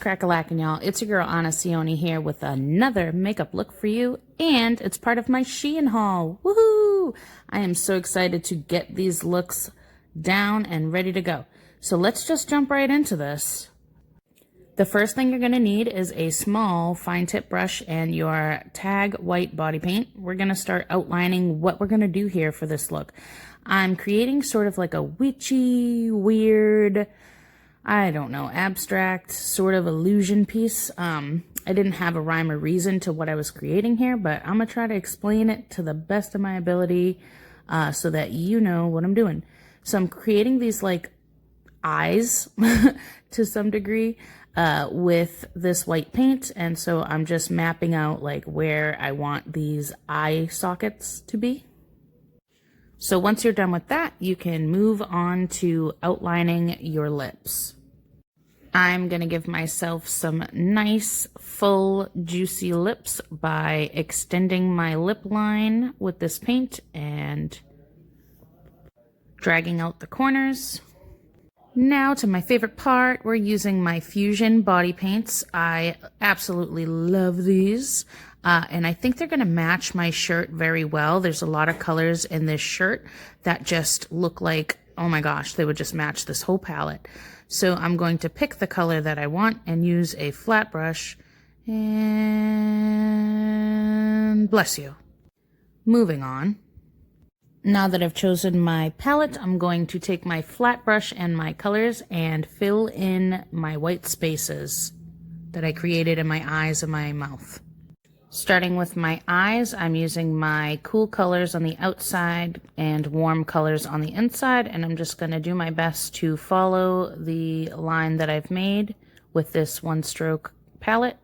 crack-a-lackin', y'all. It's your girl, Anna Sione here with another makeup look for you, and it's part of my Shein haul. Woohoo! I am so excited to get these looks down and ready to go. So let's just jump right into this. The first thing you're going to need is a small fine tip brush and your Tag White body paint. We're going to start outlining what we're going to do here for this look. I'm creating sort of like a witchy, weird, I don't know, abstract sort of illusion piece. I didn't have a rhyme or reason to what I was creating here, but I'm going to try to explain it to the best of my ability so that you know what I'm doing. So I'm creating these like eyes to some degree with this white paint, and so I'm just mapping out like where I want these eye sockets to be. So once you're done with that, you can move on to outlining your lips. I'm going to give myself some nice, full, juicy lips by extending my lip line with this paint and dragging out the corners. Now to my favorite part, we're using my Fusion body paints. I absolutely love these. And I think they're going to match my shirt very well. There's a lot of colors in this shirt that just look like, oh my gosh, they would just match this whole palette. So I'm going to pick the color that I want and use a flat brush. And bless you. Moving on. Now that I've chosen my palette, I'm going to take my flat brush and my colors and fill in my white spaces that I created in my eyes and my mouth. Starting with my eyes, I'm using my cool colors on the outside and warm colors on the inside, and I'm just going to do my best to follow the line that I've made with this one stroke palette.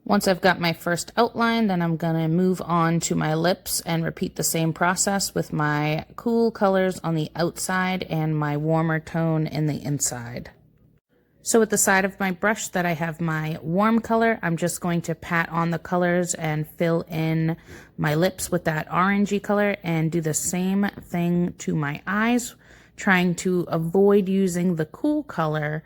Once I've got my first outline, then I'm going to move on to my lips and repeat the same process with my cool colors on the outside and my warmer tone in the inside. So with the side of my brush that I have my warm color, I'm just going to pat on the colors and fill in my lips with that orangey color and do the same thing to my eyes, trying to avoid using the cool color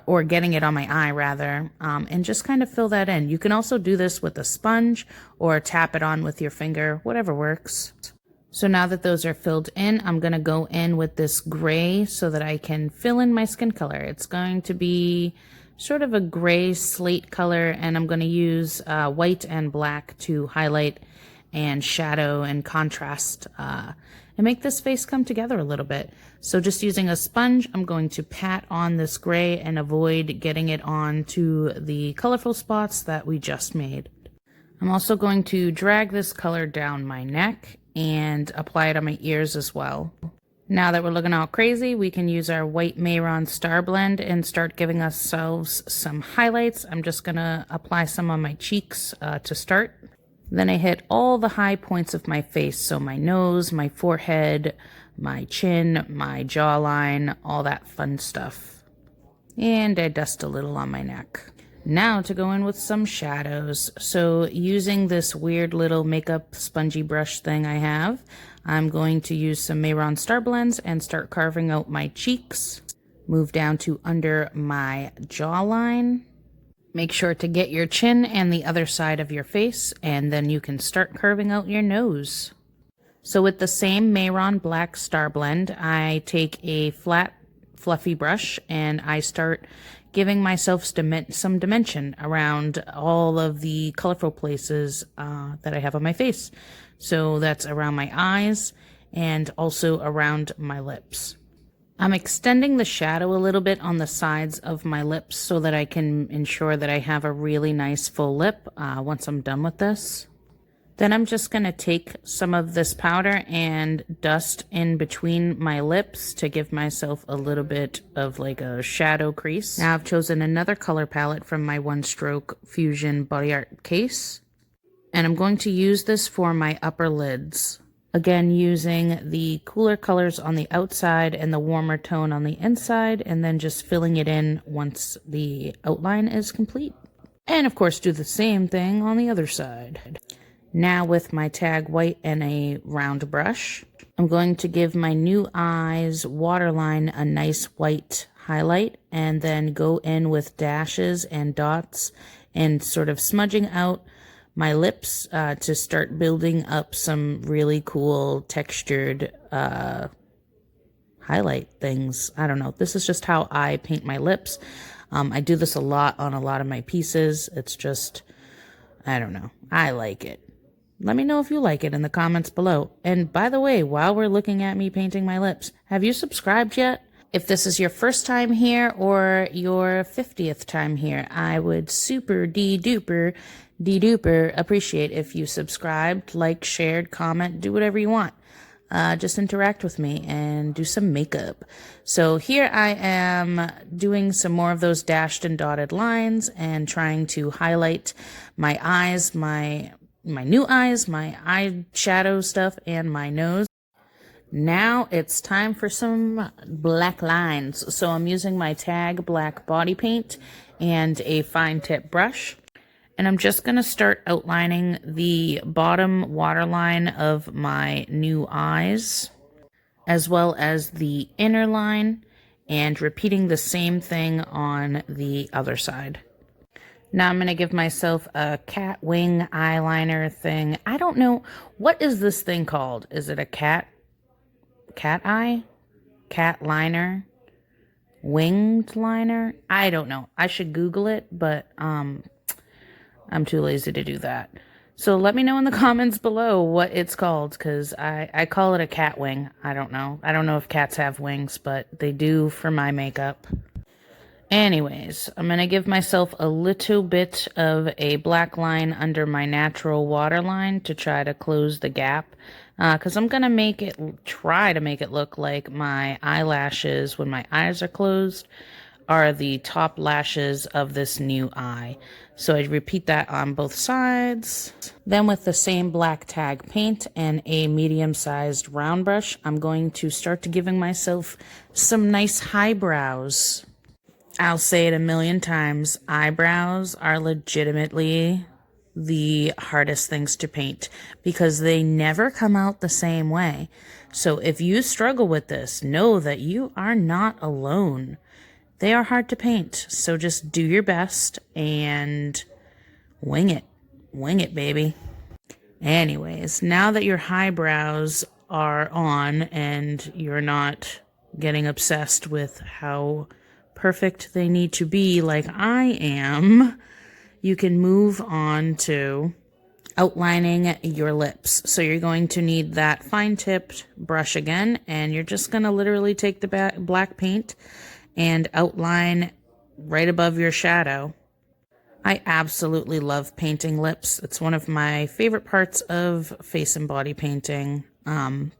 or getting it on my eye rather, and just kind of fill that in. You can also do this with a sponge or tap it on with your finger, whatever works. So now that those are filled in, I'm going to go in with this gray so that I can fill in my skin color. It's going to be sort of a gray slate color, and I'm going to use white and black to highlight and shadow and contrast and make this face come together a little bit. So just using a sponge, I'm going to pat on this gray and avoid getting it onto the colorful spots that we just made. I'm also going to drag this color down my neck and apply it on my ears as well. Now that we're looking all crazy, we can use our white Mehron Starblend and start giving ourselves some highlights. I'm just going to apply some on my cheeks to start. Then I hit all the high points of my face, so my nose, my forehead, my chin, my jawline, all that fun stuff. And I dust a little on my neck. Now to go in with some shadows. So using this weird little makeup spongy brush thing I have, I'm going to use some Mehron Starblends and start carving out my cheeks. Move down to under my jawline. Make sure to get your chin and the other side of your face, and then you can start curving out your nose. So with the same Mehron Black Starblend, I take a flat, fluffy brush and I start giving myself some dimension around all of the colorful places that I have on my face. So that's around my eyes and also around my lips. I'm extending the shadow a little bit on the sides of my lips so that I can ensure that I have a really nice full lip once I'm done with this. Then I'm just going to take some of this powder and dust in between my lips to give myself a little bit of like a shadow crease. Now I've chosen another color palette from my One Stroke Fusion Body Art case. And I'm going to use this for my upper lids. Again, using the cooler colors on the outside and the warmer tone on the inside, and then just filling it in once the outline is complete. And of course, do the same thing on the other side. Now with my Tag White and a round brush, I'm going to give my new eyes waterline a nice white highlight and then go in with dashes and dots and sort of smudging out my lips to start building up some really cool textured highlight things. I don't know. This is just how I paint my lips. I do this a lot on a lot of my pieces. It's just, I don't know. I like it. Let me know if you like it in the comments below. And by the way, while we're looking at me painting my lips, have you subscribed yet? If this is your first time here or your 50th time here, I would super de-duper appreciate if you subscribed, liked, shared, comment, do whatever you want. Just interact with me and do some makeup. So here I am doing some more of those dashed and dotted lines and trying to highlight my eyes, my new eyes, my eyeshadow stuff, and my nose. Now it's time for some black lines. So I'm using my Tag Black body paint and a fine tip brush. And I'm just going to start outlining the bottom waterline of my new eyes, as well as the inner line, and repeating the same thing on the other side. Now I'm going to give myself a cat wing eyeliner thing. I don't know. What is this thing called? Is it a cat eye? Cat liner? Winged liner? I don't know. I should Google it, but I'm too lazy to do that. So let me know in the comments below what it's called, because I call it a cat wing. I don't know. I don't know if cats have wings, but they do for my makeup. Anyways, I'm going to give myself a little bit of a black line under my natural waterline to try to close the gap. Because I'm going to try to make it look like my eyelashes when my eyes are closed are the top lashes of this new eye. So I repeat that on both sides. Then with the same black tag paint and a medium-sized round brush, I'm going to start to giving myself some nice highbrows. I'll say it a million times, eyebrows are legitimately the hardest things to paint because they never come out the same way. So if you struggle with this, know that you are not alone. They are hard to paint, so just do your best and wing it. Wing it, baby. Anyways, now that your eyebrows are on and you're not getting obsessed with how perfect they need to be like I am, you can move on to outlining your lips. So you're going to need that fine-tipped brush again, and you're just going to literally take the black paint and outline right above your shadow. I absolutely love painting lips. It's one of my favorite parts of face and body painting. And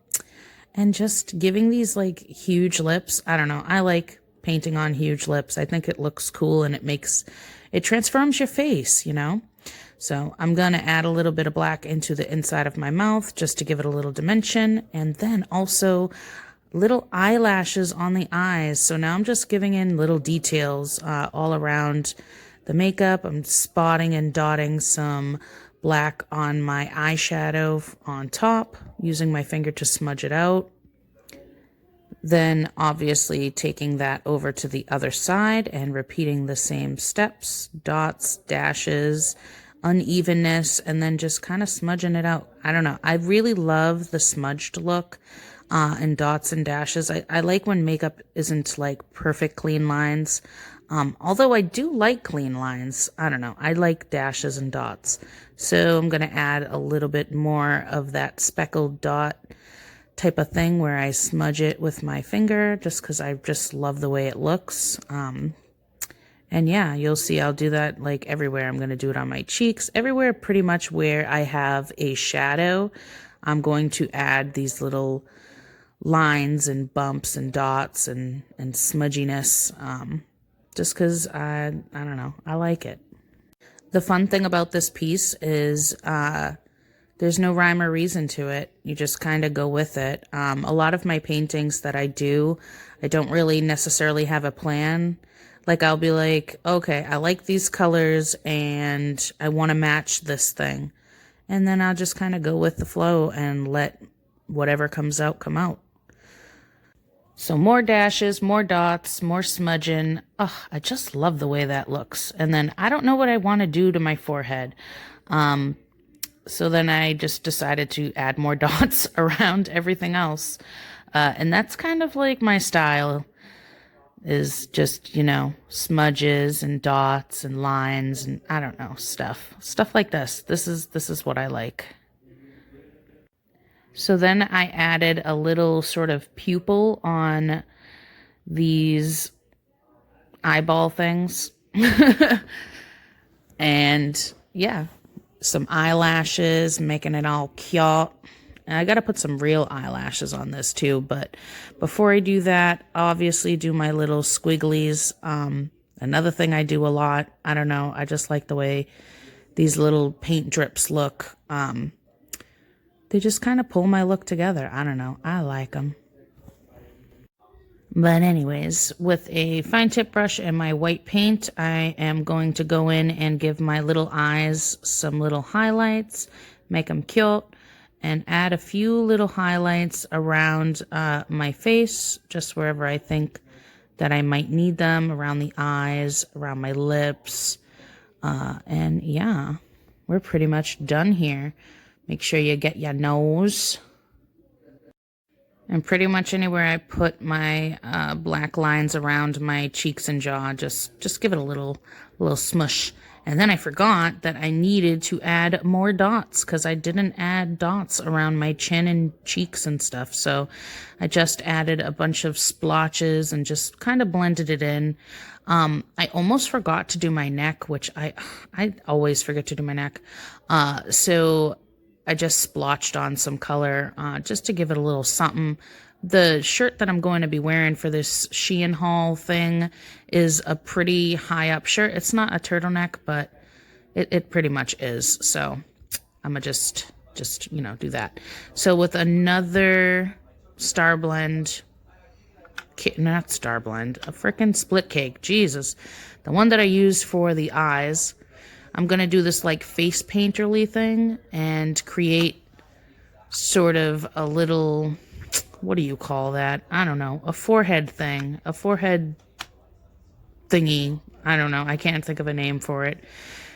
just giving these like huge lips. I don't know. I like painting on huge lips. I think it looks cool and it transforms your face, you know? So I'm going to add a little bit of black into the inside of my mouth just to give it a little dimension. And then also little eyelashes on the eyes. So now I'm just giving in little details all around the makeup. I'm spotting and dotting some black on my eyeshadow on top, using my finger to smudge it out. Then obviously taking that over to the other side and repeating the same steps, dots, dashes, unevenness, and then just kind of smudging it out. I don't know. I really love the smudged look and dots and dashes. I like when makeup isn't like perfect clean lines. Although I do like clean lines. I don't know. I like dashes and dots. So I'm going to add a little bit more of that speckled dot type of thing where I smudge it with my finger just because I just love the way it looks. And yeah, you'll see I'll do that like everywhere. I'm going to do it on my cheeks. Everywhere pretty much where I have a shadow, I'm going to add these little lines and bumps and dots and smudginess. Just because I don't know, I like it. The fun thing about this piece is there's no rhyme or reason to it. You just kind of go with it. A lot of my paintings that I do, I don't really necessarily have a plan. Like I'll be like, okay, I like these colors and I want to match this thing. And then I'll just kind of go with the flow and let whatever comes out come out. So more dashes, more dots, more smudging. Ugh, I just love the way that looks. And then I don't know what I want to do to my forehead. So then I just decided to add more dots around everything else. And that's kind of like my style, is just, you know, smudges and dots and lines and I don't know, stuff like this. This is what I like. So then I added a little sort of pupil on these eyeball things. And yeah, some eyelashes, making it all cute. And I got to put some real eyelashes on this too. But before I do that, obviously do my little squigglies. Another thing I do a lot, I don't know, I just like the way these little paint drips look. They just kind of pull my look together. I don't know. I like them. But anyways, with a fine tip brush and my white paint, I am going to go in and give my little eyes some little highlights, make them cute, and add a few little highlights around my face, just wherever I think that I might need them, around the eyes, around my lips. And yeah, we're pretty much done here. Make sure you get your nose. And pretty much anywhere I put my black lines around my cheeks and jaw, just give it a little smush. And then I forgot that I needed to add more dots because I didn't add dots around my chin and cheeks and stuff. So I just added a bunch of splotches and just kind of blended it in. I almost forgot to do my neck, which I always forget to do my neck. So I just splotched on some color just to give it a little something. The shirt that I'm going to be wearing for this Shein haul thing is a pretty high up shirt. It's not a turtleneck, but it pretty much is. So I'm gonna just you know, do that. So with another Starblend, not Starblend, a freaking split cake. Jesus, the one that I used for the eyes. I'm going to do this like face painterly thing and create sort of a little, what do you call that? I don't know. A forehead thing. A forehead thingy. I don't know. I can't think of a name for it.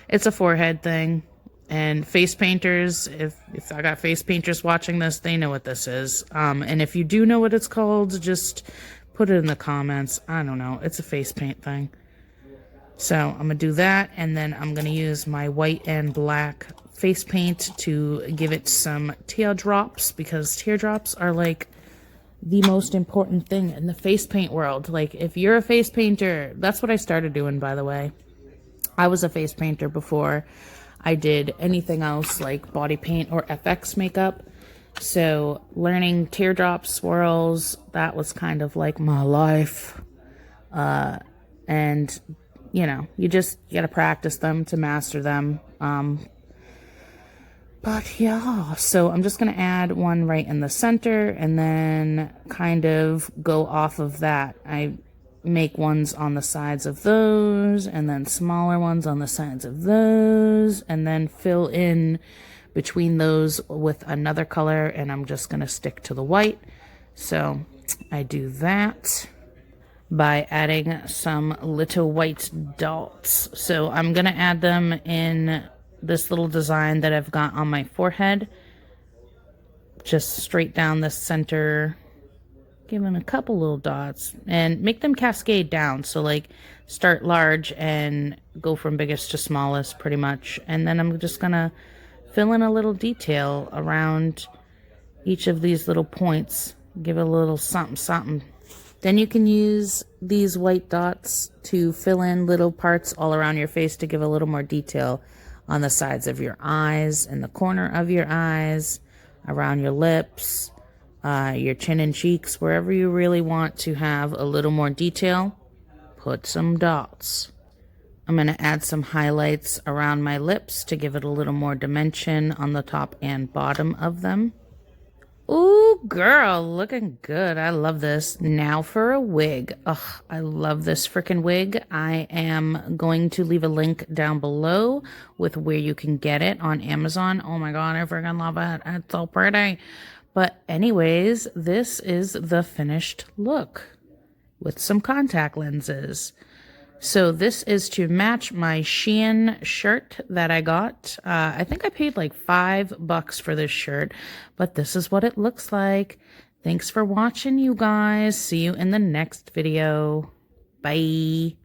It's a forehead thing. And face painters, if I got face painters watching this, they know what this is. And if you do know what it's called, just put it in the comments. I don't know. It's a face paint thing. So I'm going to do that, and then I'm going to use my white and black face paint to give it some teardrops, because teardrops are like the most important thing in the face paint world. Like, if you're a face painter, that's what I started doing, by the way. I was a face painter before I did anything else like body paint or FX makeup. So learning teardrop swirls, that was kind of like my life. And you know, you gotta practice them to master them. But yeah, so I'm just gonna add one right in the center and then kind of go off of that. I make ones on the sides of those and then smaller ones on the sides of those and then fill in between those with another color, and I'm just gonna stick to the white. So I do that by adding some little white dots. So I'm going to add them in this little design that I've got on my forehead. Just straight down the center, giving a couple little dots, and make them cascade down. So like start large and go from biggest to smallest pretty much. And then I'm just going to fill in a little detail around each of these little points. Give it a little something, something. Then you can use these white dots to fill in little parts all around your face to give a little more detail on the sides of your eyes, in the corner of your eyes, around your lips, your chin and cheeks, wherever you really want to have a little more detail, put some dots. I'm going to add some highlights around my lips to give it a little more dimension on the top and bottom of them. Ooh, girl, looking good. I love this. Now for a wig. Ugh, I love this freaking wig. I am going to leave a link down below with where you can get it on Amazon. Oh my god, I freaking love it. It's so pretty. But anyways, this is the finished look with some contact lenses. So this is to match my Shein shirt that I got. I think I paid like $5 for this shirt, but this is what it looks like. Thanks for watching, you guys. See you in the next video. Bye.